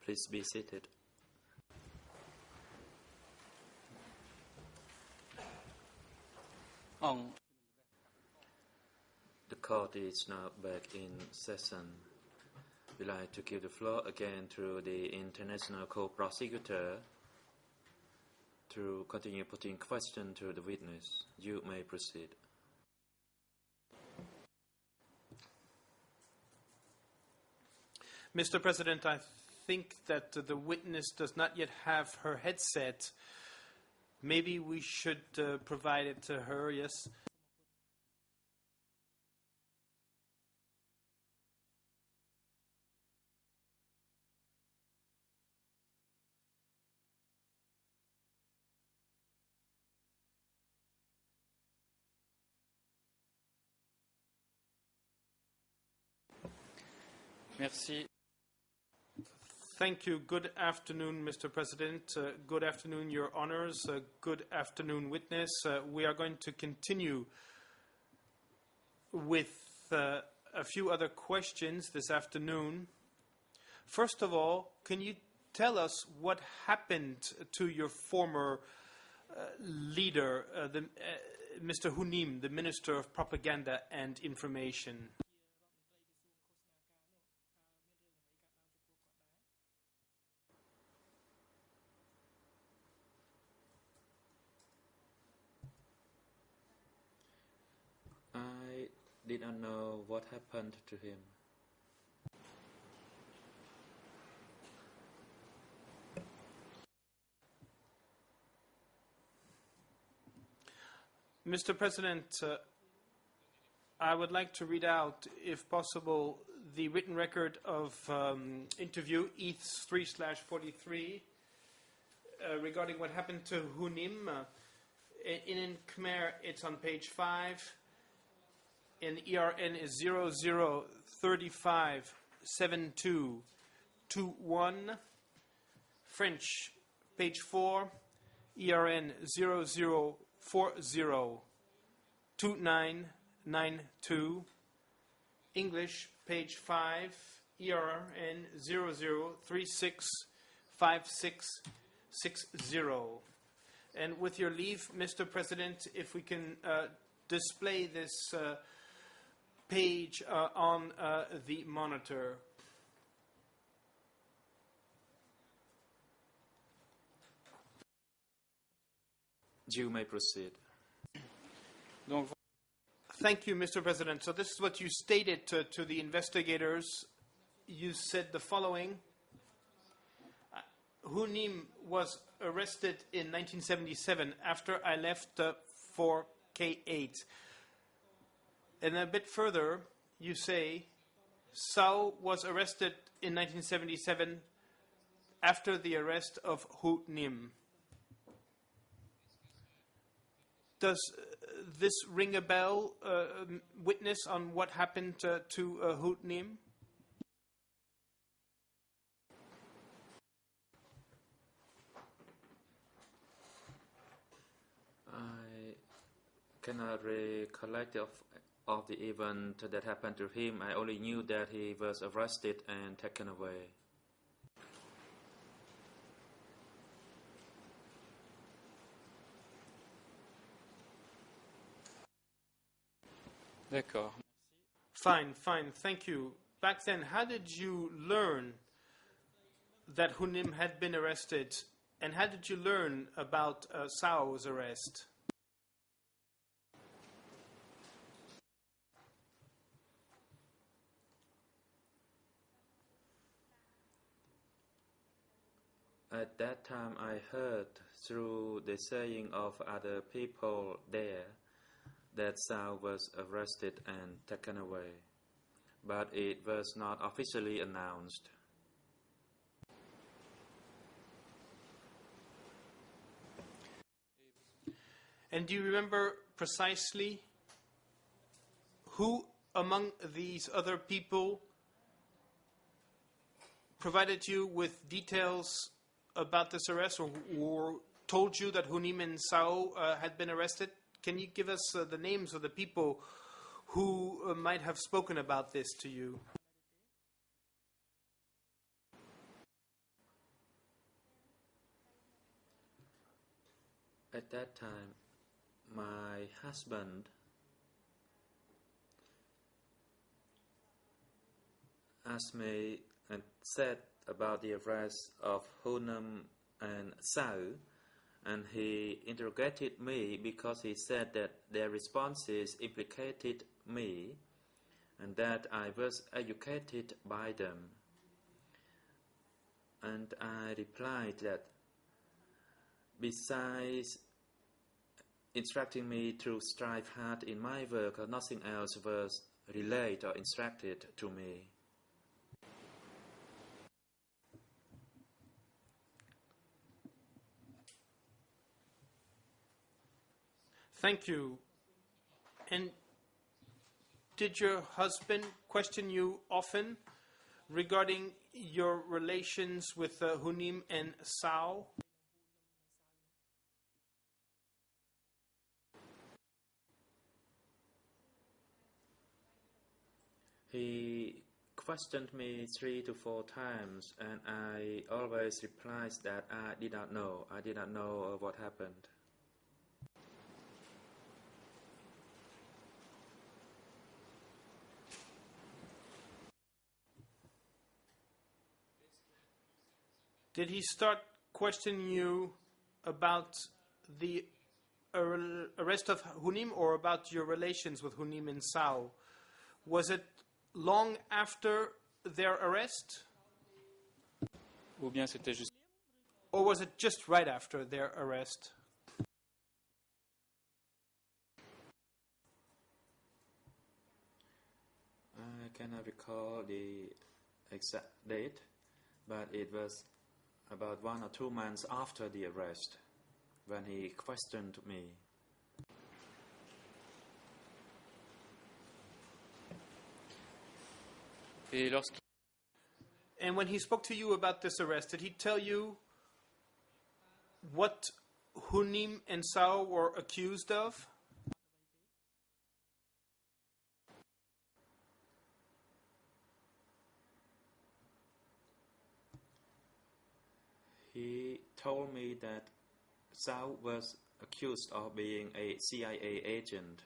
Please be seated. The court is now back in session. We'd like to give the floor again to the International Co-Prosecutor to continue putting questions to the witness. You may proceed. Mr. President, I think that the witness does not yet have her headset. Maybe we should provide it to her, yes? Merci. Thank you. Good afternoon, Mr. President. Good afternoon, Your Honors. Good afternoon, witness. We are going to continue with a few other questions this afternoon. First of all, can you tell us what happened to your former leader, Mr. Hunim, the Minister of Propaganda and Information? I did not know what happened to him. Mr. President, I would like to read out, if possible, the written record of interview E3/43 regarding what happened to Hunim. In Khmer, it's on page 5. And ERN is 00357221. French, page 4, ERN 00402992. English, page 5, ERN 00365660. And with your leave, Mr. President, if we can display this page on the monitor. You may proceed. Thank you, Mr. President. So this is what you stated to the investigators. You said the following. Hunim was arrested in 1977 after I left for K8. And a bit further, you say, Sao was arrested in 1977 after the arrest of Hu Nim. Does this ring a bell, witness, on what happened to Hu Nim? I cannot recollect of the event that happened to him. I only knew that he was arrested and taken away. D'accord. Fine. Thank you. Back then, how did you learn that Hunim had been arrested? And how did you learn about Sao's arrest? At that time, I heard through the saying of other people there that Sao was arrested and taken away, but it was not officially announced. And do you remember precisely who among these other people provided you with details about this arrest, or told you that Hunim and Sao had been arrested? Can you give us the names of the people who might have spoken about this to you? that time, my husband asked me and said about the arrest of Hunam and Sao, and he interrogated me because he said that their responses implicated me and that I was educated by them. And I replied that besides instructing me to strive hard in my work, nothing else was relayed or instructed to me. Thank you. And did your husband question you often regarding your relations with Hunim and Sao? He questioned me 3 to 4 times, and I always replied that I did not know. I did not know what happened. Did he start questioning you about the arrest of Hunim or about your relations with Hunim and Sao? Was it long after their arrest? Ou bien c'était juste... Or was it just right after their arrest? I cannot recall the exact date, but it was about 1 or 2 months after the arrest when he questioned me. Et lorsqu'il... And when he spoke to you about this arrest, did he tell you what Hunim and Sao were accused of? He told me that Sao was accused of being a CIA agent,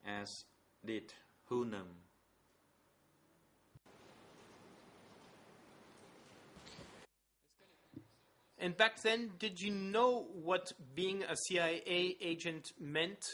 as did Hunam. And back then, did you know what being a CIA agent meant?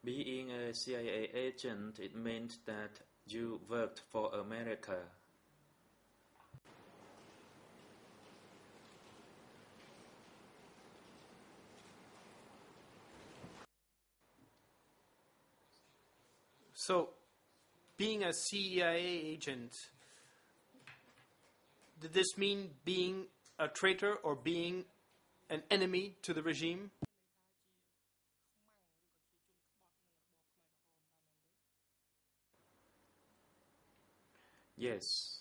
Being a CIA agent, it meant that you worked for America. So, being a CIA agent, did this mean being a traitor or being an enemy to the regime? Yes.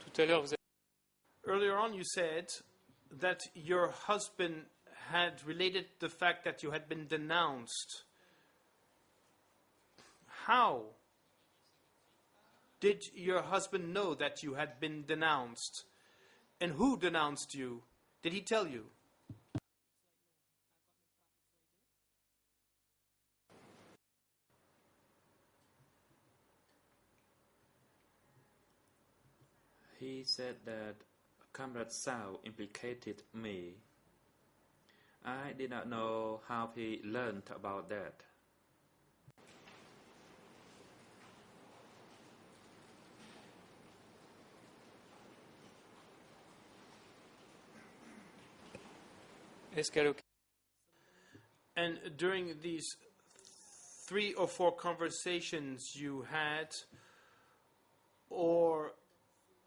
Tout à l'heure, vous avez... Earlier on, you said that your husband had related the fact that you had been denounced. How did your husband know that you had been denounced? And who denounced you? Did he tell you? He said that Comrade Sao implicated me. I did not know how he learned about that. Est-ce qu'à l'occasion... And during these 3 or 4 conversations you had, or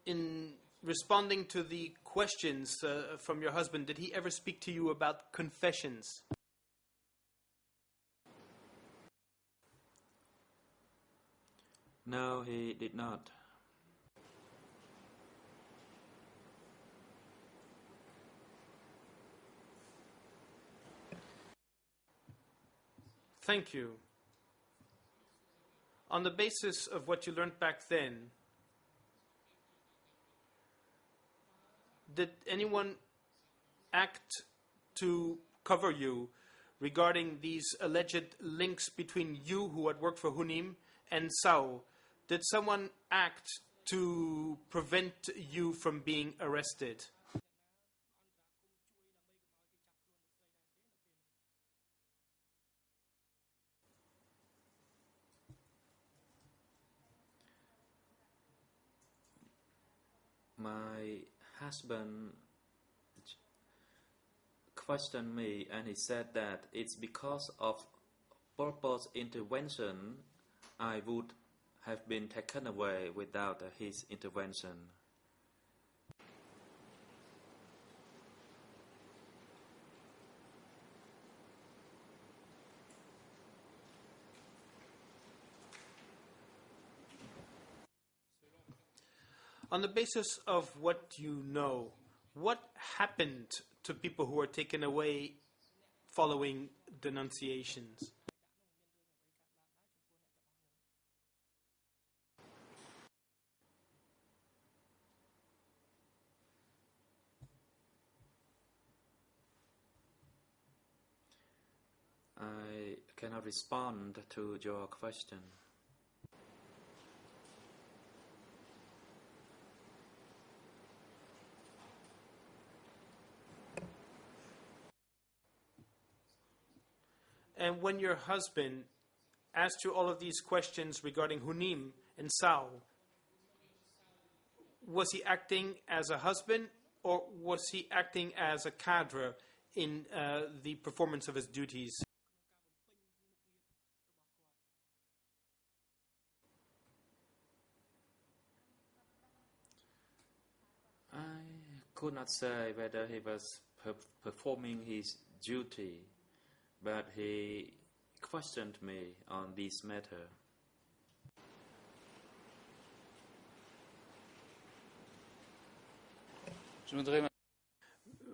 in responding to the questions from your husband, did he ever speak to you about confessions? No, he did not. Thank you. On the basis of what you learned back then, did anyone act to cover you regarding these alleged links between you, who had worked for Hunim, and Sao? Did someone act to prevent you from being arrested? My husband questioned me and he said that it's because of purpose intervention I would have been taken away without his intervention. On the basis of what you know, what happened to people who were taken away following denunciations? I cannot respond to your question. And when your husband asked you all of these questions regarding Hunim and Sao, was he acting as a husband or was he acting as a cadre in the performance of his duties? I could not say whether he was performing his duty, but he questioned me on this matter.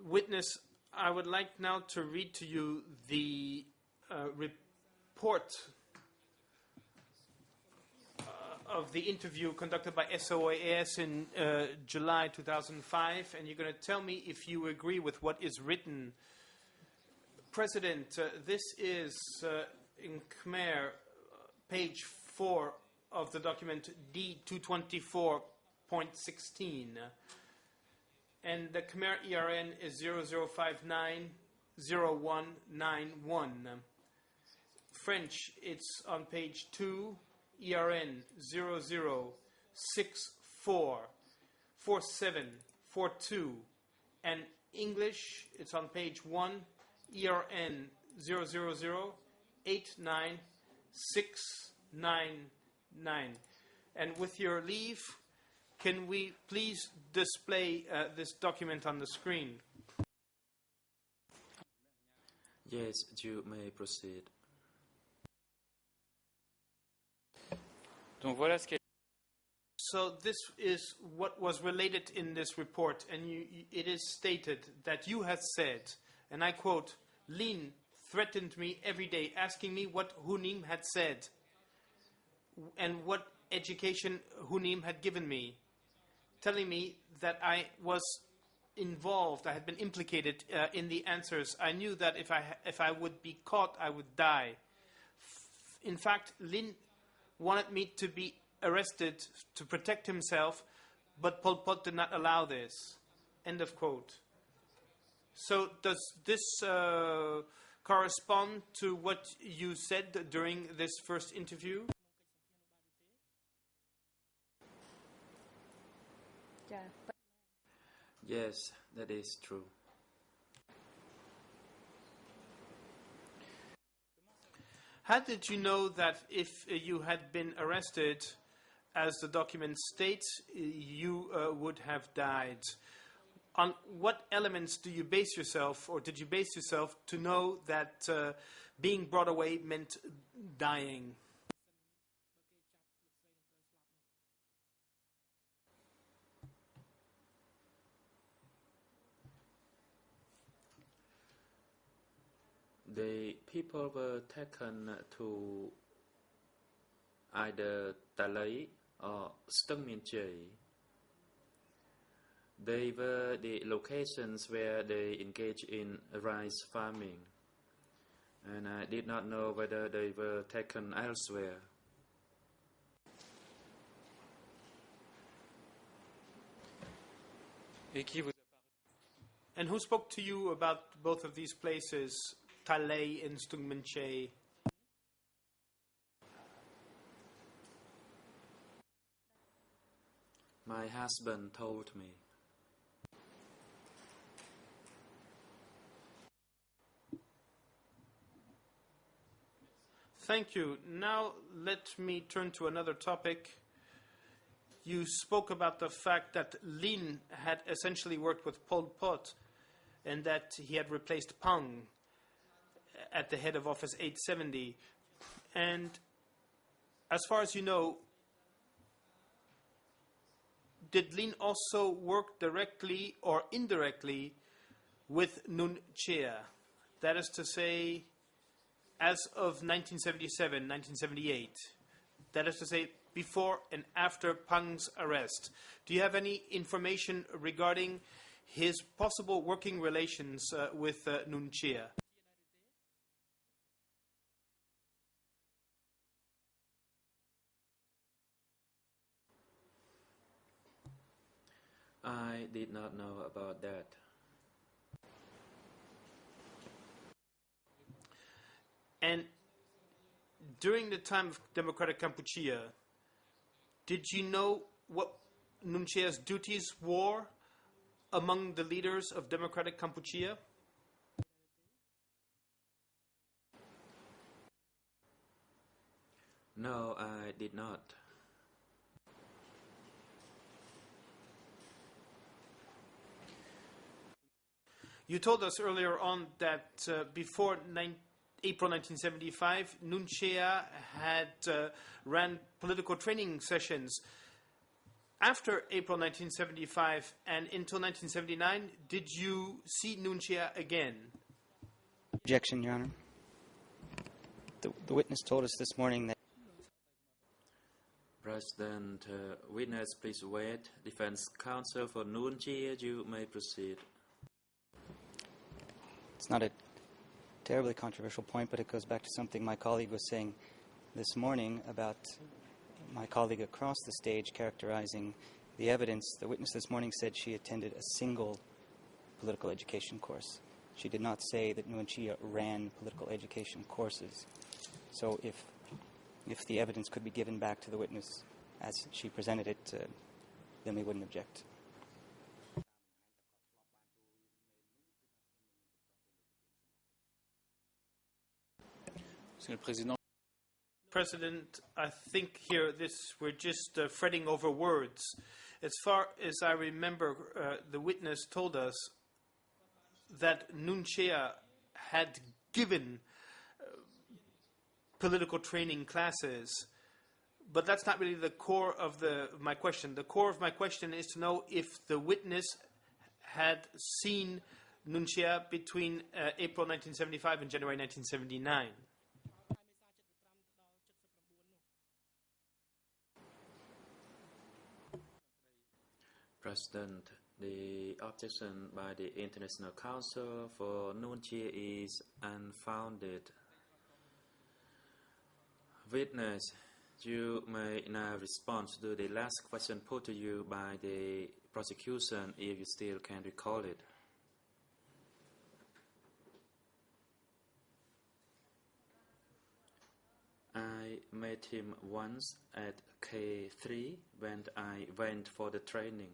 Witness, I would like now to read to you the report of the interview conducted by SOAS in July 2005, and you're going to tell me if you agree with what is written. President, this is in Khmer, page 4 of the document D224.16. And the Khmer ERN is 00590191. French, it's on page 2, ERN 00644742. And English, it's on page 1, ERN 000-89699. And with your leave, can we please display this document on the screen? Yes, you may proceed. Donc voilà ce qui est. So this is what was related in this report, and it is stated that you had said, and I quote, Lin threatened me every day, asking me what Hunim had said and what education Hunim had given me, telling me that I was involved, I had been implicated in the answers. I knew that if I would be caught, I would die. In fact, Lin wanted me to be arrested to protect himself, but Pol Pot did not allow this. End of quote. So does this correspond to what you said during this first interview? Yes, that is true. How did you know that if you had been arrested, as the document states, you would have died? On what elements do you base yourself, or did you base yourself to know that being brought away meant dying? The people were taken to either Talay or Stung Mian Chey. They were the locations where they engaged in rice farming, and I did not know whether they were taken elsewhere. Et qui vous a parlé? And who spoke to you about both of these places, Talay and Stung Min Chey? My husband told me. Thank you. Now let me turn to another topic. You spoke about the fact that Lin had essentially worked with Pol Pot and that he had replaced Pang at the head of Office 870. And as far as you know, did Lin also work directly or indirectly with Nun Chea? That is to say, as of 1977, 1978. That is to say, before and after Pang's arrest. Do you have any information regarding his possible working relations with Nun Chea? I did not know about that. And during the time of Democratic Kampuchea, did you know what Nun Chea's duties were among the leaders of Democratic Kampuchea? No, I did not. You told us earlier on that before April 1975, Nun Chea had ran political training sessions. After April 1975 and until 1979, did you see Nun Chea again? Objection, Your Honor. The witness told us this morning that President, witness, please wait. Defense counsel for Nun Chea, you may proceed. it's not a terribly controversial point, but it goes back to something my colleague was saying this morning about my colleague across the stage characterizing the evidence. The witness this morning said she attended a single political education course. She did not say that Nuon Chea ran political education courses. So if the evidence could be given back to the witness as she presented it, then we wouldn't object. Monsieur le Président, President, I think here we're just fretting over words. As far as I remember, the witness told us that Nun Chea had given political training classes, but that's not really the core of my question. The core of my question is to know if the witness had seen Nun Chea between April 1975 and January 1979. President, the objection by the International Council for Nuon Chea is unfounded. Witness, you may now respond to the last question put to you by the prosecution if you still can recall it. I met him once at K3 when I went for the training.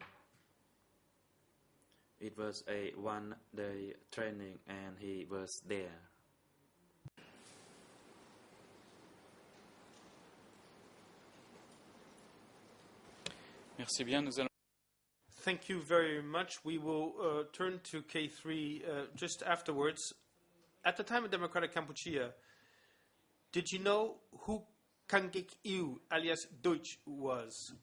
It was a one-day training and he was there. merci bien. Nous allons. Thank you very much. We will turn to K3 just afterwards. At the time of Democratic Kampuchea, did you know who Kangik Iu, alias Deutsch, was?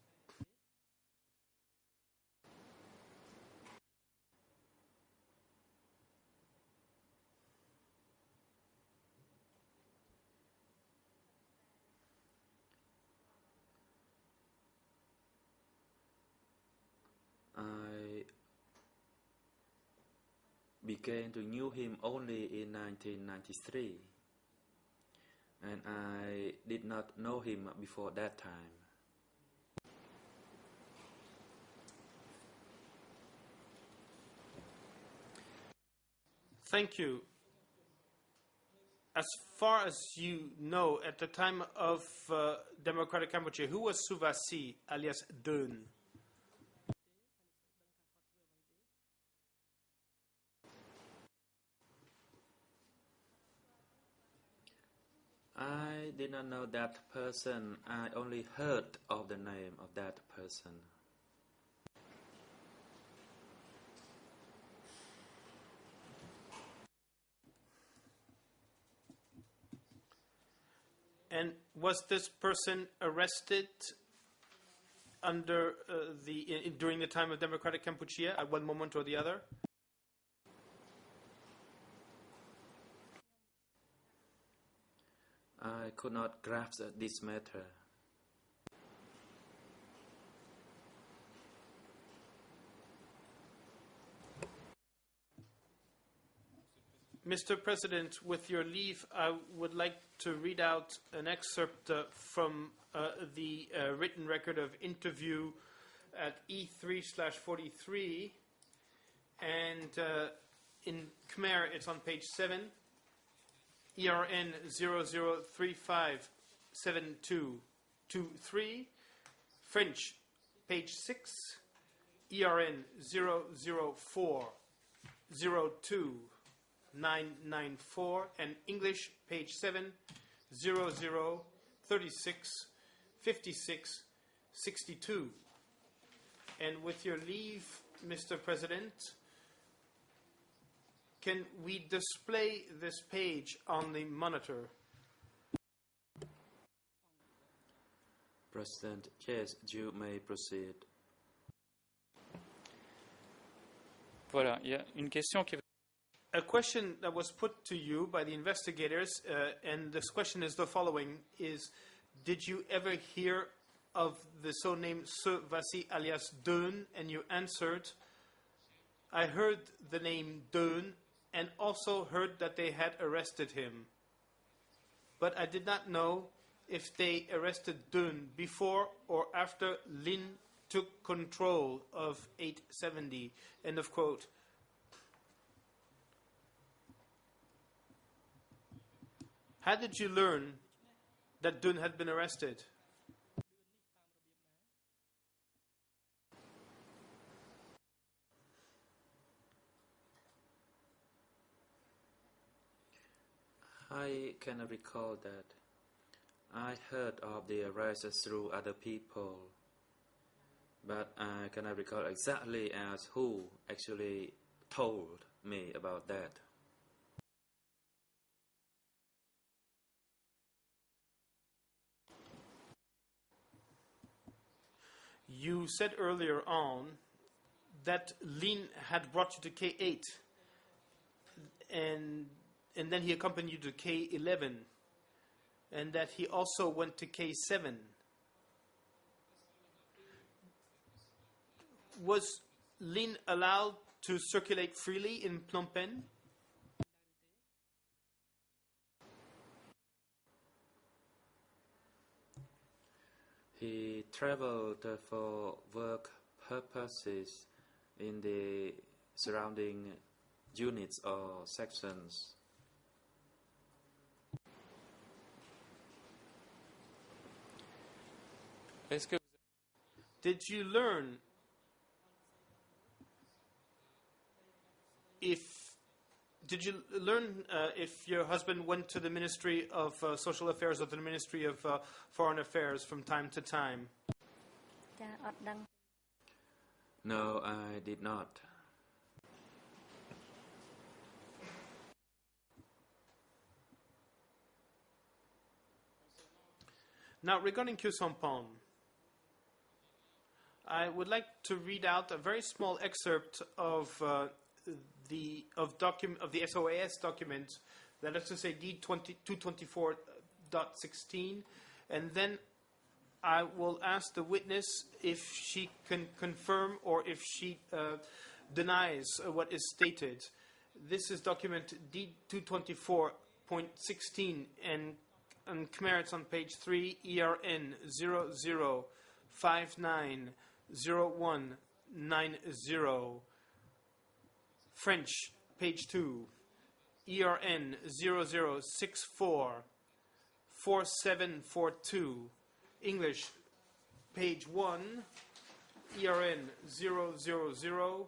began to know him only in 1993, and I did not know him before that time. Thank you. As far as you know, at the time of Democratic Cambodia, who was Suvasi, alias Dön? I did not know that person. I only heard of the name of that person. And was this person arrested under during the time of Democratic Cambodia at one moment or the other? I could not grasp this matter. Mr. President, with your leave, I would like to read out an excerpt from the written record of interview at E3/43, and in Khmer it's on page 7, ERN 00357223, French page 6, ERN 00402 and English page 7, 0036 56 62. And with your leave, Mr. President, can we display this page on the monitor? President, yes, you may proceed. Voilà, il y a une question qui... A question that was put to you by the investigators, and this question is the following, is did you ever hear of the so-named Vasi alias Dön? And you answered, I heard the name Dön and also heard that they had arrested him. But I did not know if they arrested Dön before or after Lin took control of 870. End of quote. How did you learn that Dön had been arrested? I cannot recall that. I heard of the arrest through other people, but I cannot recall exactly as who actually told me about that. You said earlier on that Lin had brought you to K8, and then he accompanied you to K11, and that he also went to K7. Was Lin allowed to circulate freely in Phnom Penh? He traveled for work purposes in the surrounding units or sections. Est-ce que Did you learn if your husband went to the Ministry of Social Affairs or to the Ministry of Foreign Affairs from time to time? No, I did not. Now, regarding Khieu Samphan, I would like to read out a very small excerpt of the SOAS document, that is to say D224.16, and then I will ask the witness if she can confirm or if she denies what is stated. This is document D224.16 and Khmer it's on page 3, ERN 00590190. French, page 2, ERN 00644742. English, page 1, ERN 000-89699.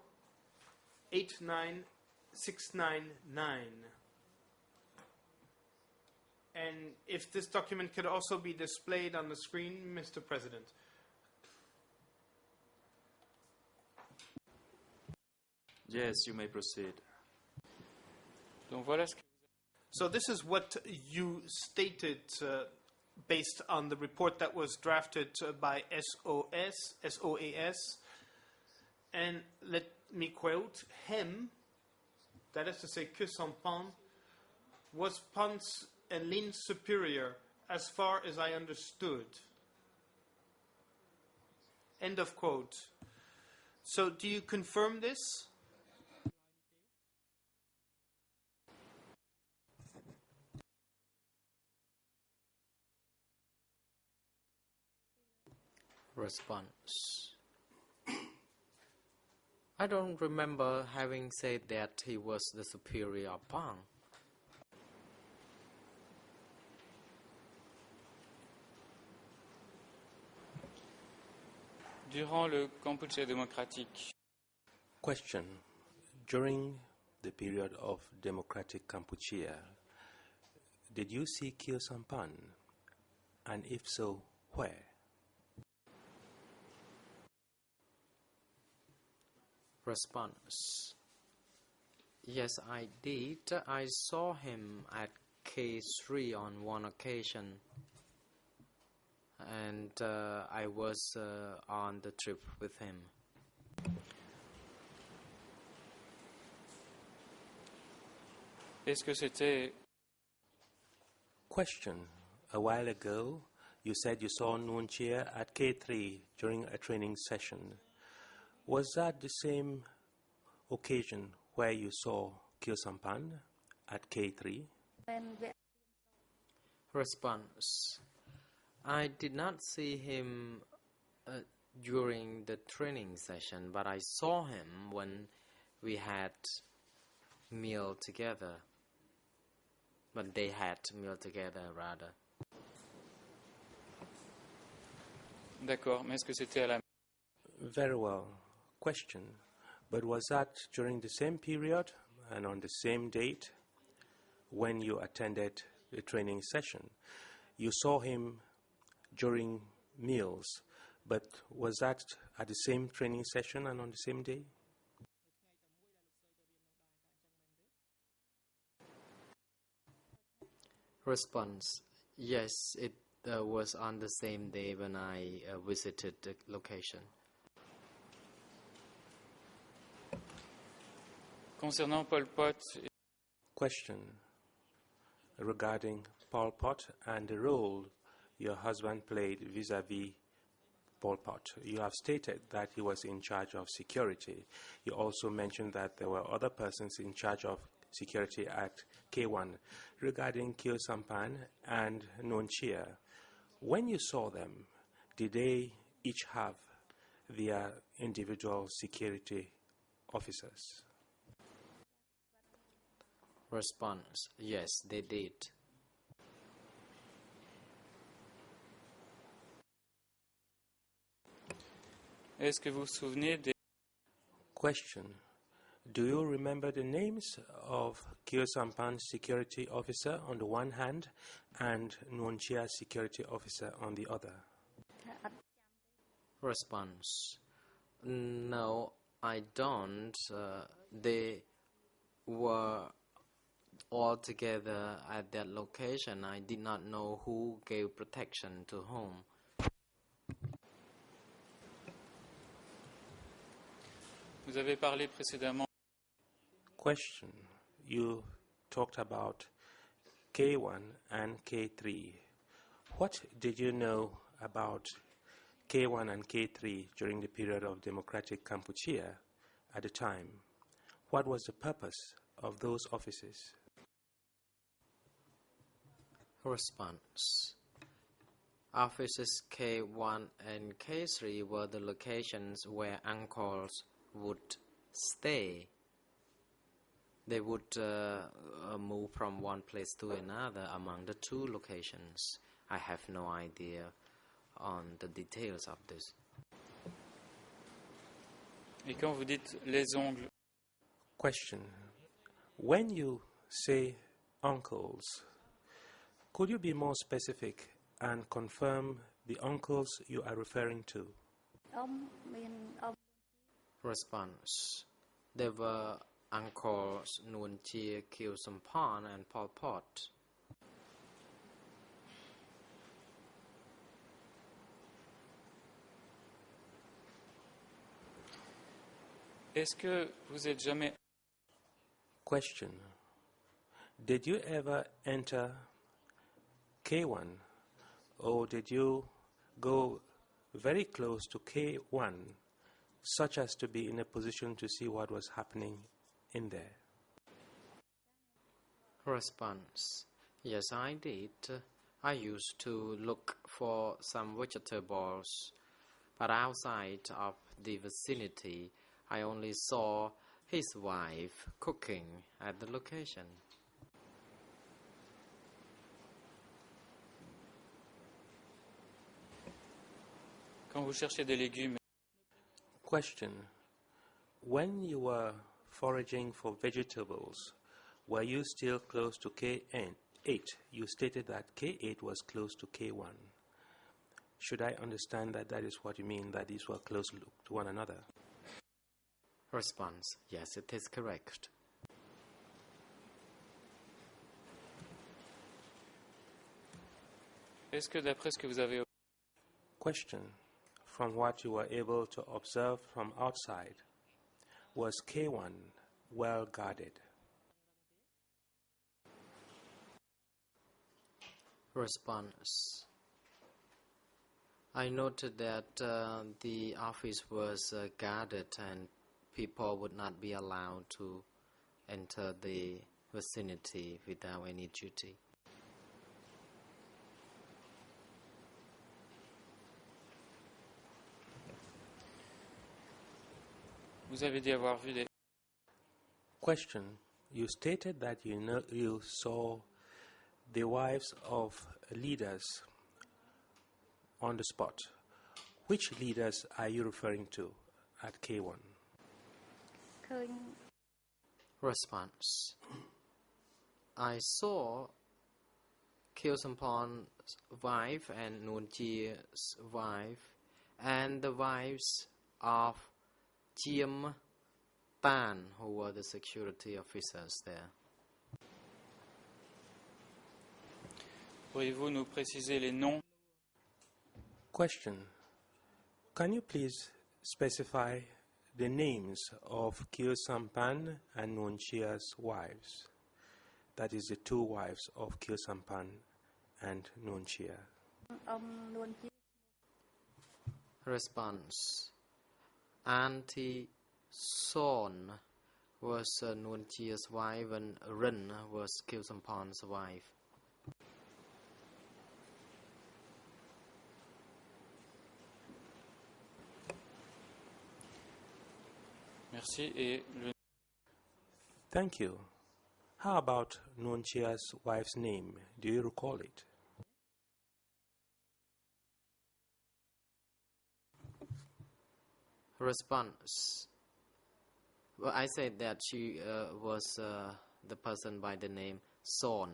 And if this document could also be displayed on the screen, Mr. President. Yes, you may proceed. Donc voilà ce que So this is what you stated based on the report that was drafted by SOAS. And let me quote, him, that is to say, que son pan, was Ponce and Lin's superior as far as I understood. End of quote. So do you confirm this? Response. I don't remember having said that he was the superior of Pang. durant le Kampuchea démocratique, Question. During the period of democratic Kampuchea, did you see Kyo Sampan? And if so, where? Response. Yes, I did. I saw him at K3 on one occasion. And I was on the trip with him. est-ce que c'était Question. A while ago, you said you saw Nuon Chea at K3 during a training session. Was that the same occasion where you saw Kyo Sampan at K3? Response. I did not see him during the training session, but I saw him when we had meal together. When they had meal together, rather. d'accord, mais est-ce que c'était à la Very well. Question. But was that during the same period and on the same date when you attended the training session? You saw him during meals, but was that at the same training session and on the same day? Response. Yes, it was on the same day when I visited the location. concernant Pol Pot Question. Regarding Pol Pot and the role your husband played vis-à-vis Pol Pot. You have stated that he was in charge of security. You also mentioned that there were other persons in charge of security at K1. Regarding Kyo Sampan and Nuon Chea, when you saw them, did they each have their individual security officers? Response. Yes, they did. est-ce que vous vous souvenez des Question. Do you remember the names of Kyo Sampan's security officer on the one hand and Nuon Chea's security officer on the other? Response. No, I don't. They were all together at that location. I did not know who gave protection to whom. vous avez parlé précédemment Question. You talked about K1 and K3. What did you know about K1 and K3 during the period of democratic Kampuchea at the time? What was the purpose of those offices? Response. Offices K1 and K3 were the locations where uncles would stay. They would move from one place to another among the two locations. I have no idea on the details of this. Et quand vous dites les ongles, Question. When you say uncles, could you be more specific and confirm the uncles you are referring to? Response. There were uncles Nuon Chea, Khieu Samphan and Pol Pot. est-ce que vous êtes jamais Question. Did you ever enter K1, or did you go very close to K1 such as to be in a position to see what was happening in there? Response. Yes, I did. I used to look for some vegetables, but outside of the vicinity, I only saw his wife cooking at the location. quand vous cherchez des légumes, Question. When you were foraging for vegetables, were you still close to K8? You stated that K8 was close to K1. Should I understand that that is what you mean, that these were close to one another? Response. Yes, it is correct. est-ce que d'après ce que vous avez Question. From what you were able to observe from outside, was K1 well guarded? Response. I noted that the office was guarded and people would not be allowed to enter the vicinity without any duty. vous avez dit avoir vu des Question. You stated that you saw the wives of leaders on the spot. Which leaders are you referring to at K1? Response. I saw Khieu Samphan's wife and Nuon Chea's wife and the wives of Chiem Tan, who were the security officers there. Pourriez-vous nous préciser les noms Question. Can you please specify the names of Khieu Samphan and Nuon Chea's wives? That is the two wives of Khieu Samphan and Nuon Chea. Response. Auntie Son was Nuon Chea's wife and Rin was Khieu Samphan's wife. Merci. Et le Thank you. How about Nuon Chea's wife's name? Do you recall it? Response. Well, I said that she was the person by the name Son.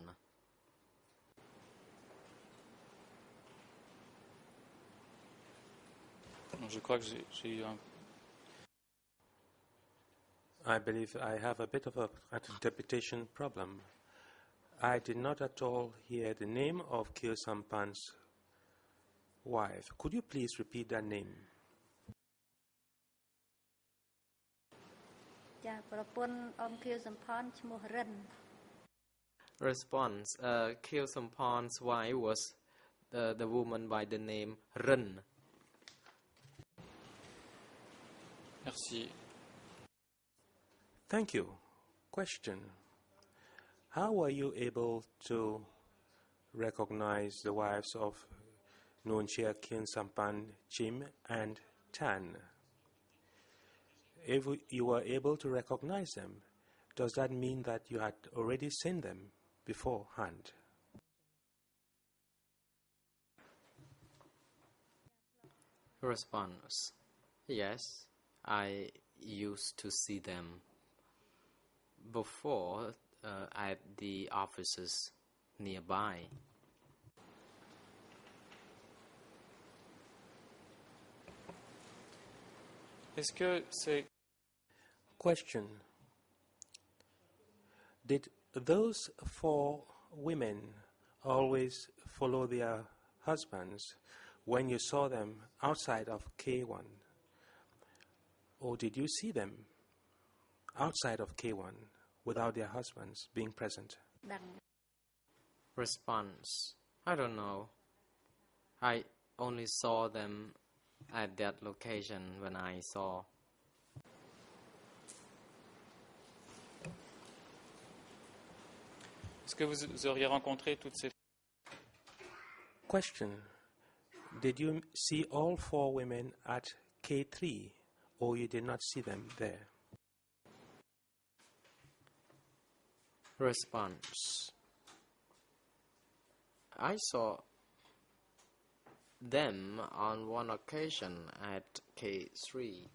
je crois que j'ai eu un I believe I have a bit of an interpretation problem. I did not at all hear the name of Khieu Samphan's wife. Could you please repeat that name? Response. Khieu Samphan's wife was the woman by the name Rin. merci. Thank you. Question. How were you able to recognize the wives of Noon Chia Kien Sampan Chim and Tan? If you were able to recognize them, does that mean that you had already seen them beforehand? Response. Yes, I used to see them before at the offices nearby. Est-ce que c'est Question. Did those 4 women always follow their husbands when you saw them outside of K1? Or did you see them outside of K1 without their husbands being present? Response. I don't know. I only saw them at that location when I saw. Est-ce que vous auriez rencontré toutes ces Question. Did you see all 4 women at K3 or you did not see them there? Response. I saw them on one occasion at K3.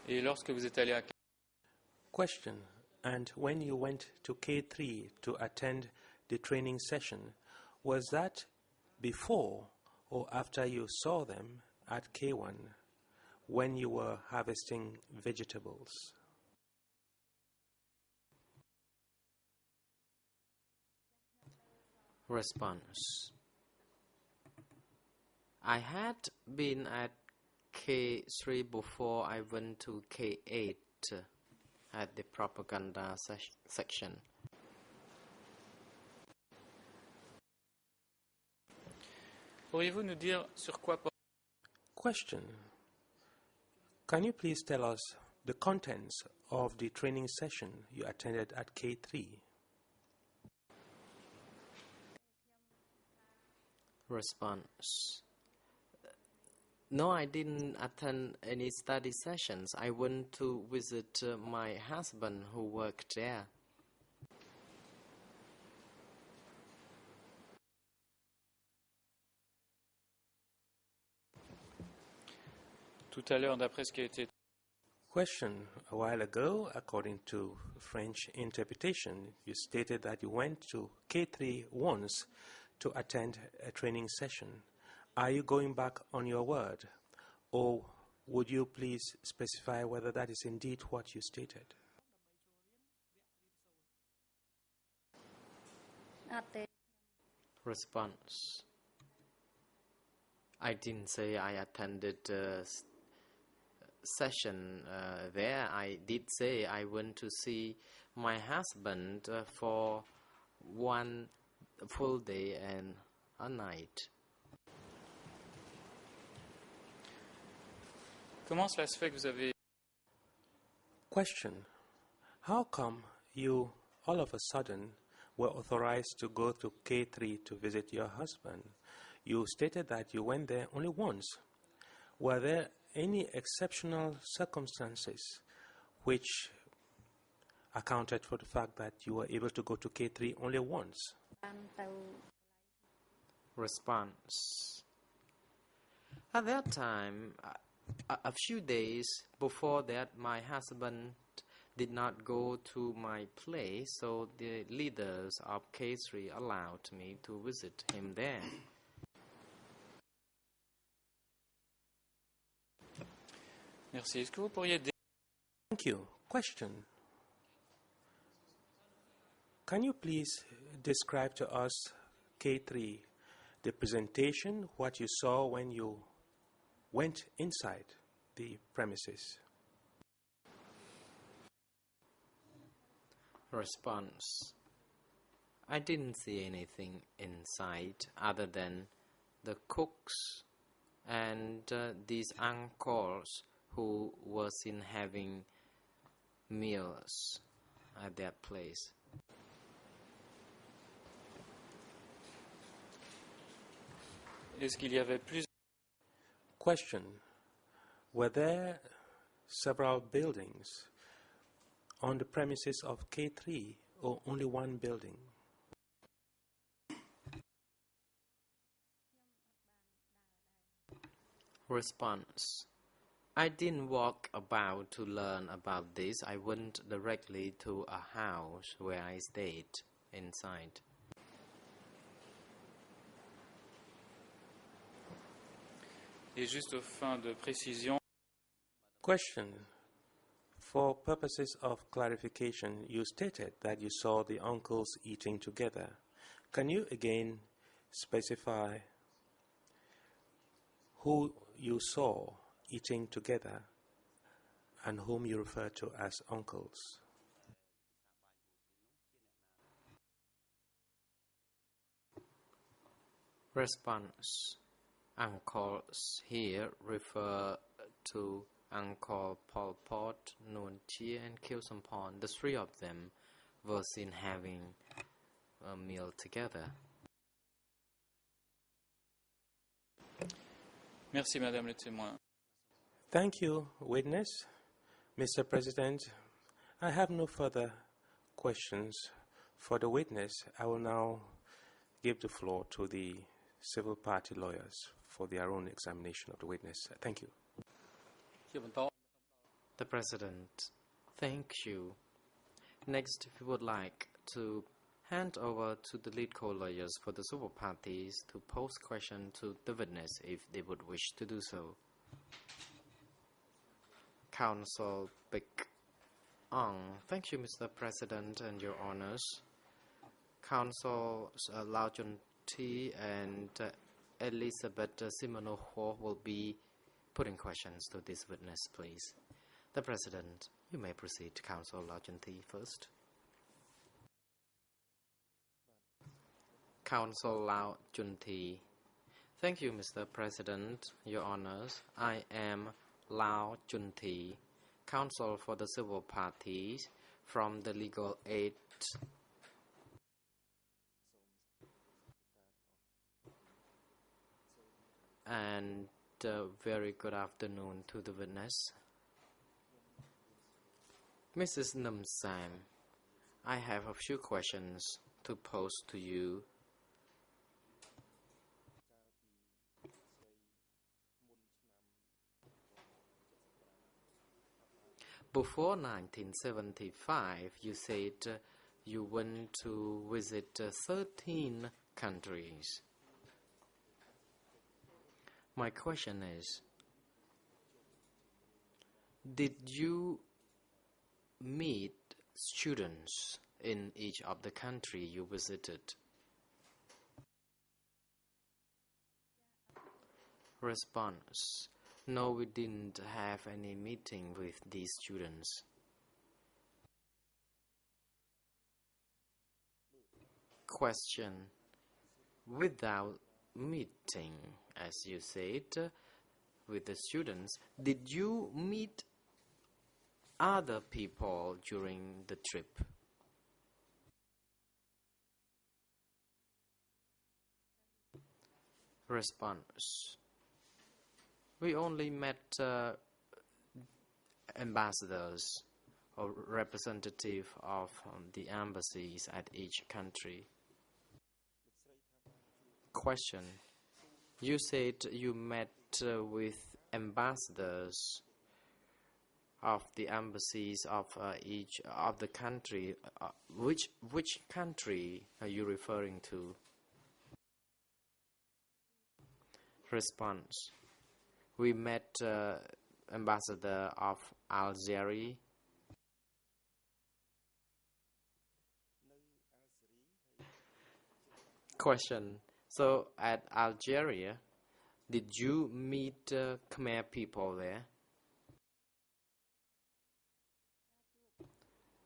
Et lorsque vous êtes allé à Question. And when you went to K3 to attend the training session, was that before or after you saw them at K1 when you were harvesting vegetables? Response. I had been at K3 before I went to K8 at the propaganda section. Pourriez-vous nous dire sur quoi Question. Can you please tell us the contents of the training session you attended at K3? Response. No, I didn't attend any study sessions. I went to visit my husband who worked there. tout à l'heure, d'après ce qui a été Question. A while ago, according to French interpretation, you stated that you went to K3 once to attend a training session. Are you going back on your word? Or would you please specify whether that is indeed what you stated? Response. I didn't say I attended a session there. I did say I went to see my husband for one full day and a night. Comment cela se fait que vous avez Question. How come you all of a sudden were authorized to go to K3 to visit your husband? You stated that you went there only once. Were there any exceptional circumstances which accounted for the fact that you were able to go to K3 only once? Response. At that time, a few days before that, my husband did not go to my place, so the leaders of K3 allowed me to visit him there. Merci. Est-ce que vous pourriez Thank you. Question. Can you please describe to us K3, the presentation, what you saw when you went inside the premises? Response. I didn't see anything inside other than the cooks and these uncles who were seen having meals at that place. Est-ce qu'il y avait plus? Question. Were there several buildings on the premises of K3 or only one building? Response. I didn't walk about to learn about this. I went directly to a house where I stayed inside. Et juste aux fins de précision. Question. For purposes of clarification, you stated that you saw the uncles eating together. Can you again specify who you saw eating together and whom you refer to as uncles? Response. Uncles here refer to Uncle Pol Pot, Nuon Chea, and Khieu Samphan. The three of them were seen having a meal together. Merci, Madame le témoin. Thank you, witness. Mr. President, I have no further questions for the witness. I will now give the floor to the civil party lawyers for their own examination of the witness. Thank you. The President, thank you. Next, we would like to hand over to the lead co-lawyers for the civil parties to pose questions to the witness if they would wish to do so. Counsel Pick Ong. Thank you, Mr. President and Your Honors. Counsel Lau Chun Thi and Elizabeth Simono Ho will be putting questions to this witness, please. The President, you may proceed. Counsel Lau Chun Thi first. Counsel Lau Chun Thi. Thank you, Mr. President, Your Honors. I am Lau Chun Thi, counsel for the civil parties from the Legal Aid and very good afternoon to the witness. Mrs. Nam Sam, I have a few questions to pose to you. Before 1975, you said you went to visit 13 countries. My question is, did you meet students in each of the country you visited? Response. No, we didn't have any meeting with these students. Question. Without meeting, as you said, with the students, did you meet other people during the trip? Response. We only met ambassadors or representative of the embassies at each country. Question. You said you met with ambassadors of the embassies of each of the country. Which country are you referring to? Response. We met ambassador of Algeria. Question. So at Algeria, did you meet Khmer people there?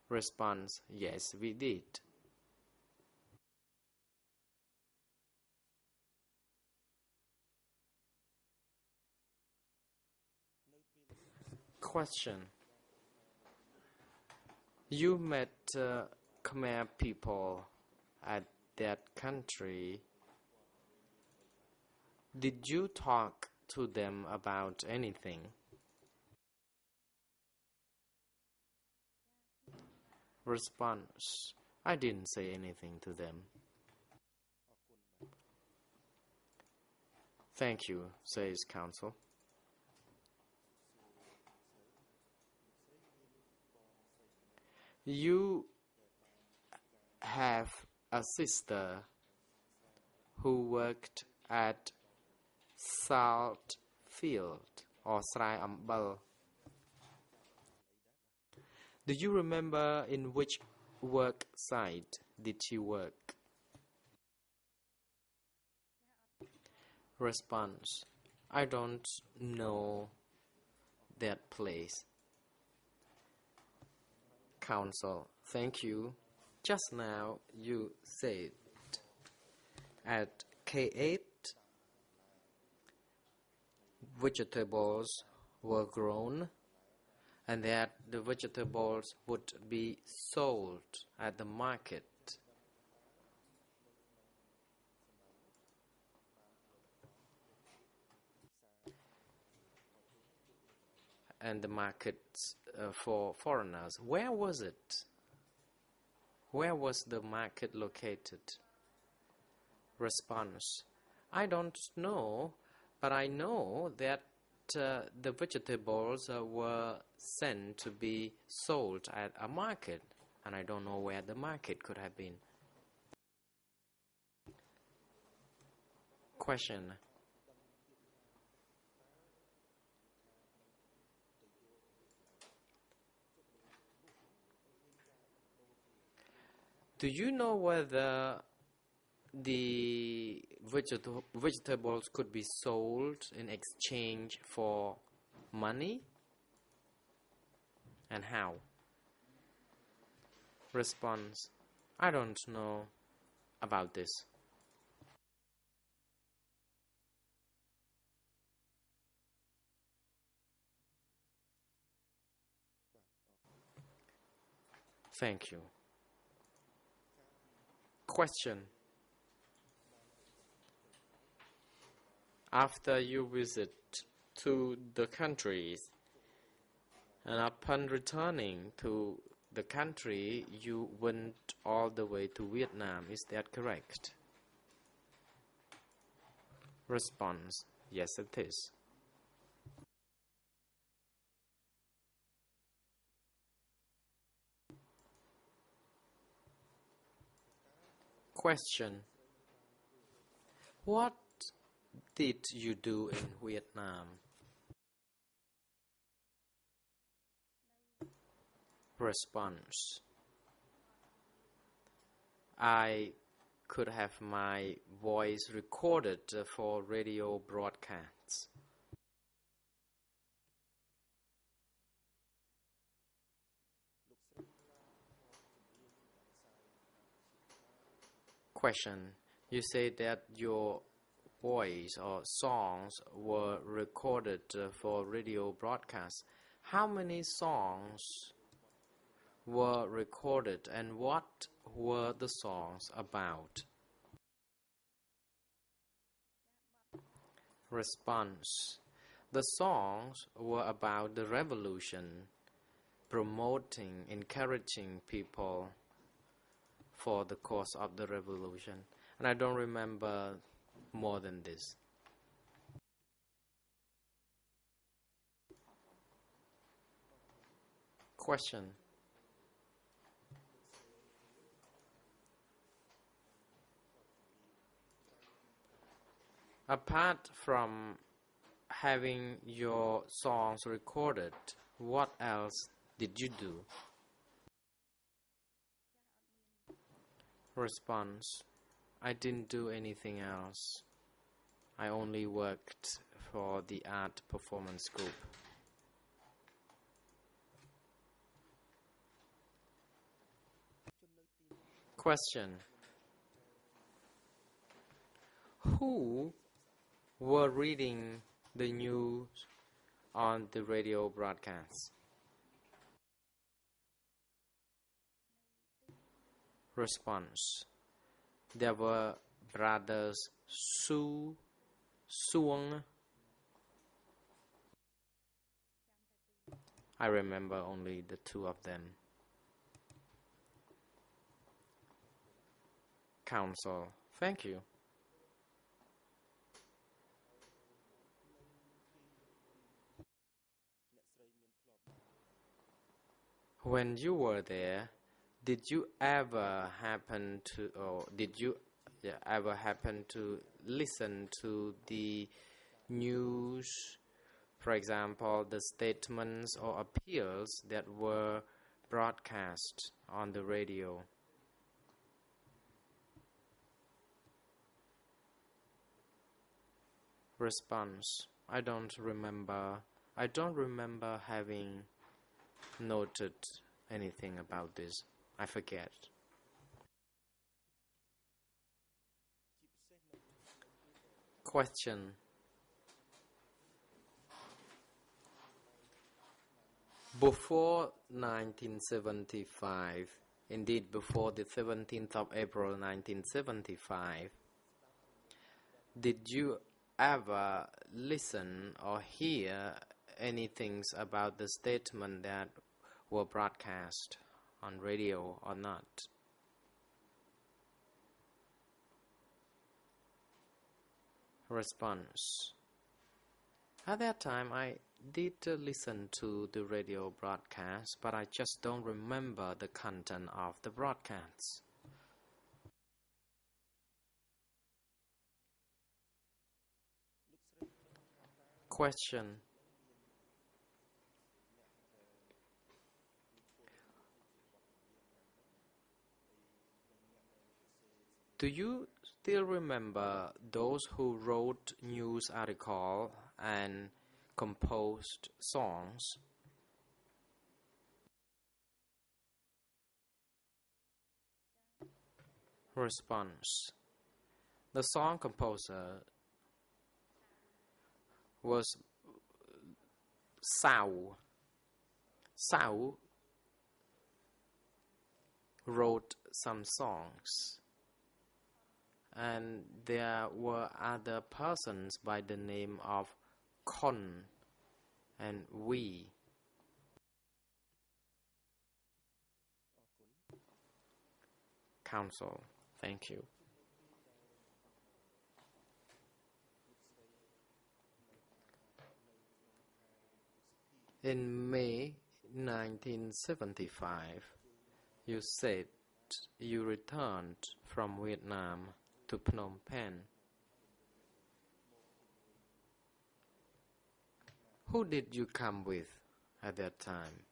Response. Yes, we did. Question. You met Khmer people at that country. Did you talk to them about anything? Response. I didn't say anything to them. Thank you, says counsel. You have a sister who worked at Salt Field or Srai Ambal. Do you remember in which work site did she work? Response. I don't know that place. Counsel. Thank you. Just now you said at K8 vegetables were grown and that the vegetables would be sold at the market. And the markets for foreigners. Where was it? Where was the market located? Response. I don't know, but I know that the vegetables were sent to be sold at a market, and I don't know where the market could have been. Question. Do you know whether the vegetables could be sold in exchange for money? And how? Response. I don't know about this. Thank you. Question. After you visit to the countries and upon returning to the country, you went all the way to Vietnam. Is that correct? Response. Yes, it is. Question. What did you do in Vietnam? Response. I could have my voice recorded for radio broadcasts. Question. You say that your voice or songs were recorded for radio broadcasts. How many songs were recorded and what were the songs about? Response. The songs were about the revolution, promoting, encouraging people for the cause of the revolution. And I don't remember more than this. Question. Apart from having your songs recorded, what else did you do? Response. I didn't do anything else. I only worked for the art performance group. Question. Who were reading the news on the radio broadcast? Response. There were brothers Su, Suong. I remember only the two of them. Counsel. Thank you. When you were there, did you ever happen to listen to the news, for example, the statements or appeals that were broadcast on the radio? Response. I don't remember having noted anything about this. I forget. Question. Before 1975, indeed before the 17th of April 1975, did you ever listen or hear anything about the statement that were broadcast on radio or not? Response. At that time, I did listen to the radio broadcast, but I just don't remember the content of the broadcasts. Question. Do you still remember those who wrote news articles and composed songs? Response. The song composer was Sao. Sao wrote some songs, and there were other persons by the name of Con and We. Counsel. Thank you. In May 1975, you said you returned from Vietnam to Phnom Penh. Who did you come with at that time?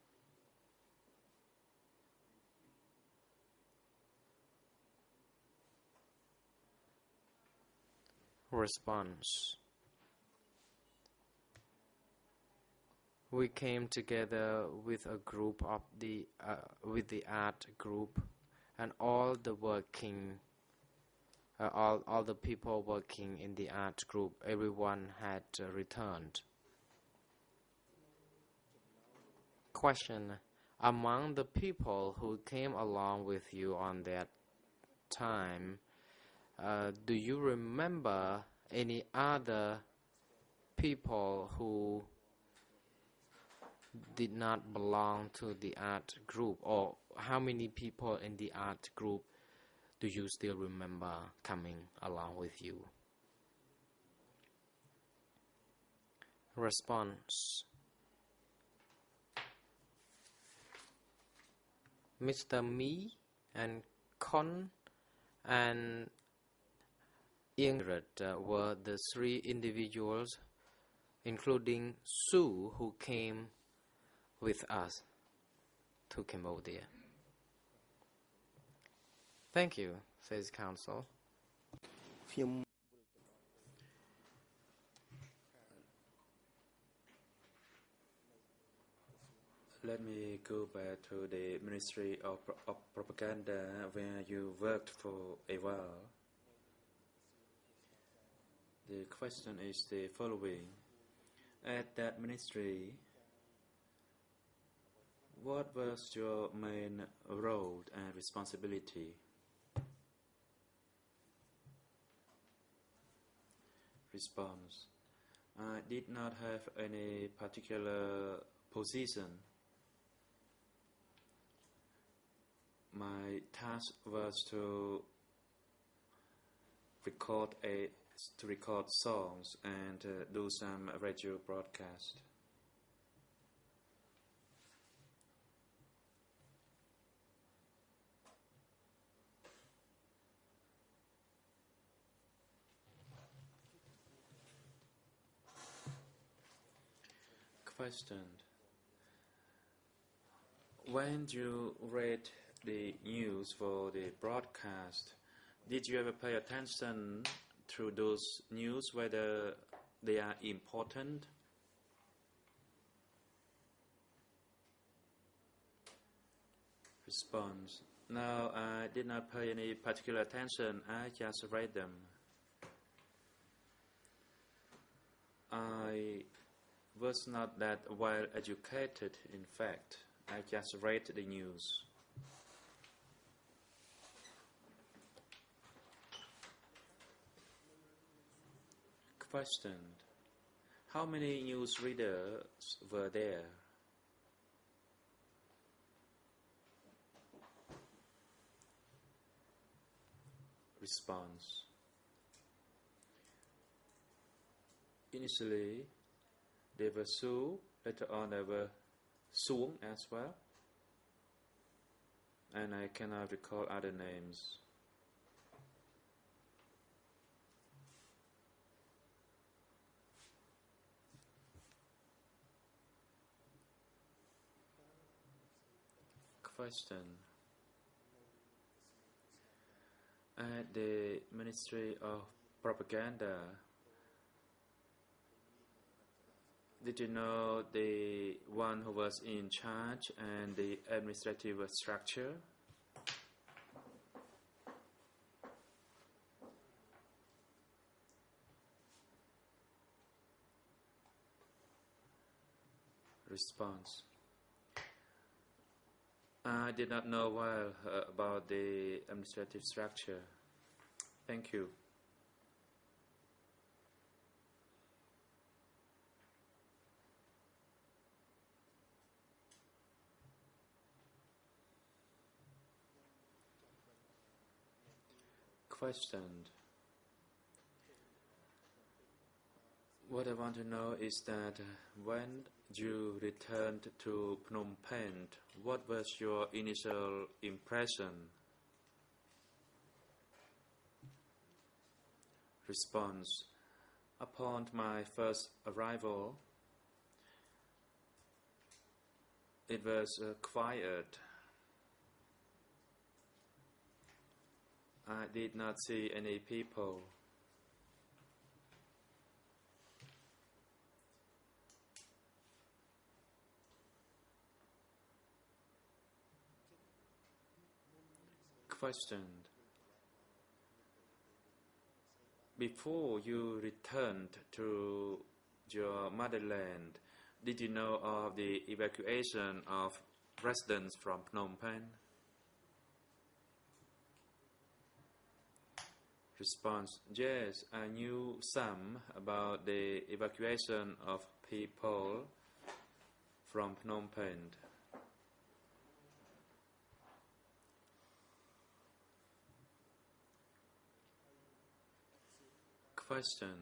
Response. We came together with a group of with the art group, and all the people working in the art group, everyone had returned. Question. Among the people who came along with you on that time, do you remember any other people who did not belong to the art group, or how many people in the art group do you still remember coming along with you? Response. Mr. Mi and Con and Ingrid were the three individuals, including Su, who came with us to Cambodia. Thank you, says counsel. Let me go back to the Ministry of Propaganda where you worked for a while. The question is the following. At that ministry, what was your main role and responsibility? Response: I did not have any particular position. My task was to record songs and do some radio broadcast. Question: when you read the news for the broadcast, did you ever pay attention to those news, whether they are important? Response: no, I did not pay any particular attention. I just read them. I was not that well educated, in fact. I just read the news. Question: how many news readers were there? Response: initially they were Su, later on they were Suong as well, and I cannot recall other names. Question: at the Ministry of Propaganda, did you know the one who was in charge and the administrative structure? Response: I did not know well about the administrative structure. Thank you. Question: what I want to know is that when you returned to Phnom Penh, what was your initial impression? Response: upon my first arrival, it was quiet. I did not see any people. Question: before you returned to your motherland, did you know of the evacuation of residents from Phnom Penh? Response: yes, I knew some about the evacuation of people from Phnom Penh. Question: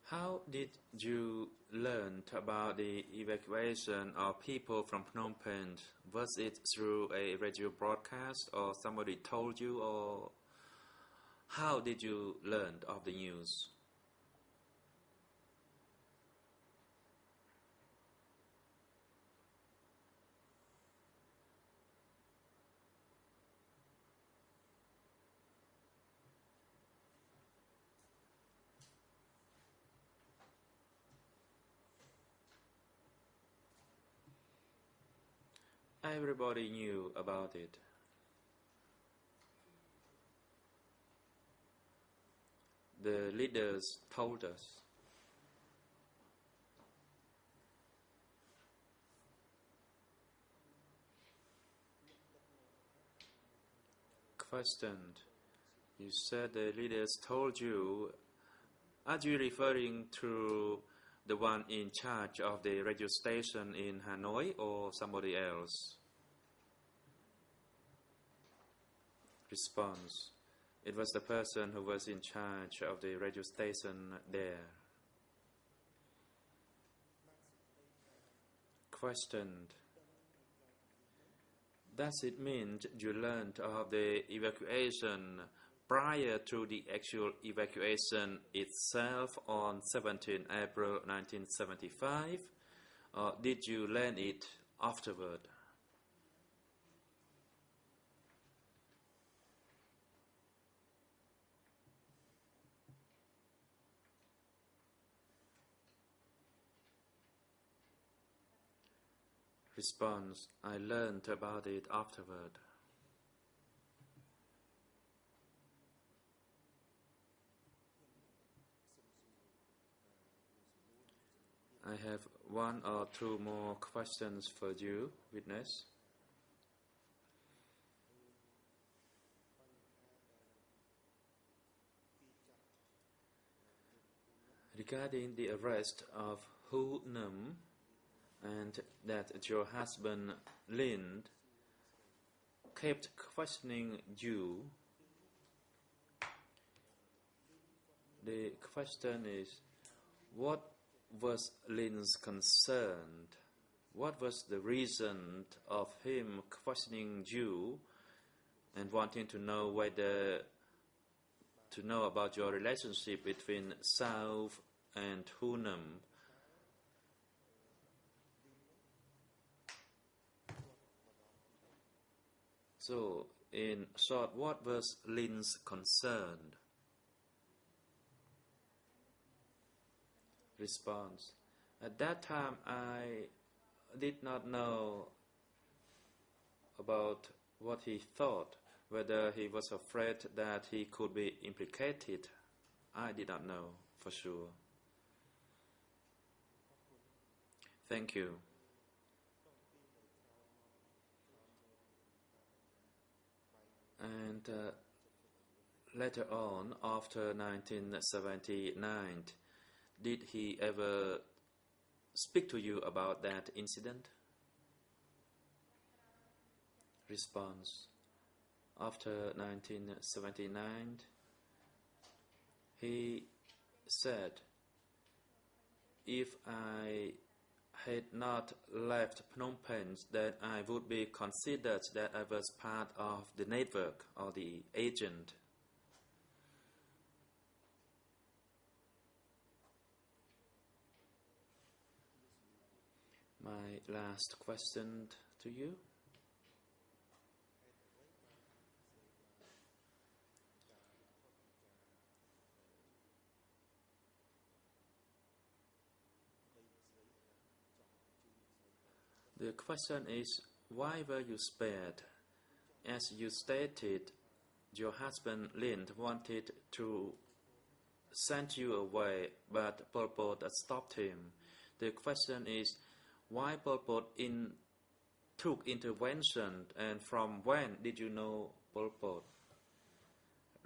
how did you learn about the evacuation of people from Phnom Penh? Was it through a radio broadcast or somebody told you, or how did you learn of the news? Everybody knew about it. the leaders told us. Questioned. You said the leaders told you. Are you referring to the one in charge of the radio station in Hanoi or somebody else? Response. It was the person who was in charge of the radio station there. Questioned. Does it mean you learned of the evacuation prior to the actual evacuation itself on 17 April 1975, or did you learn it afterward? Response. I learned about it afterward. I have one or two more questions for you, witness. Regarding the arrest of Hu Nam and that your husband Lin kept questioning you, the question is, what was Lin's concern? What was the reason of him questioning you and wanting to know about your relationship between South and Hu Nam? So, in short, what was Lin's concern? Response. At that time, I did not know about what he thought, whether he was afraid that he could be implicated. I did not know for sure. Thank you. And later on, after 1979, did he ever speak to you about that incident? Response. After 1979, he said, if I had not left Phnom Penh, then I would be considered that I was part of the network or the agent. My last question to you. The question is, why were you spared? As you stated, your husband Lin wanted to send you away, but Pol Pot stopped him. The question is, why Pol Pot took intervention, and from when did you know Pol Pot?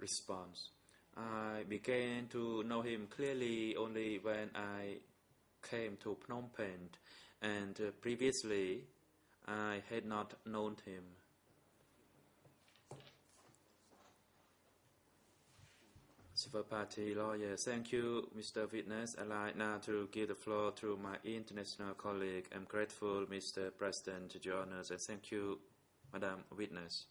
Response. I began to know him clearly only when I came to Phnom Penh, and previously I had not known him. Civil Party lawyer. Thank you, Mr. Witness. I'd like now to give the floor to my international colleague. I'm grateful, Mr. President, Your Honors, and thank you, Madam Witness.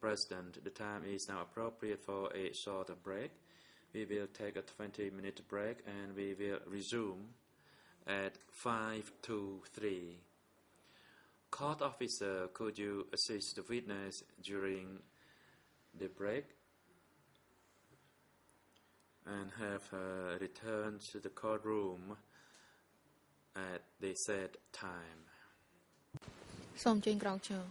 President, the time is now appropriate for a short break. We will take a 20-minute break and we will resume at 5 to 3. Court officer, could you assist the witness during the break and have her return to the courtroom at the said time? សូមអញ្ជើញក្រោកឈរ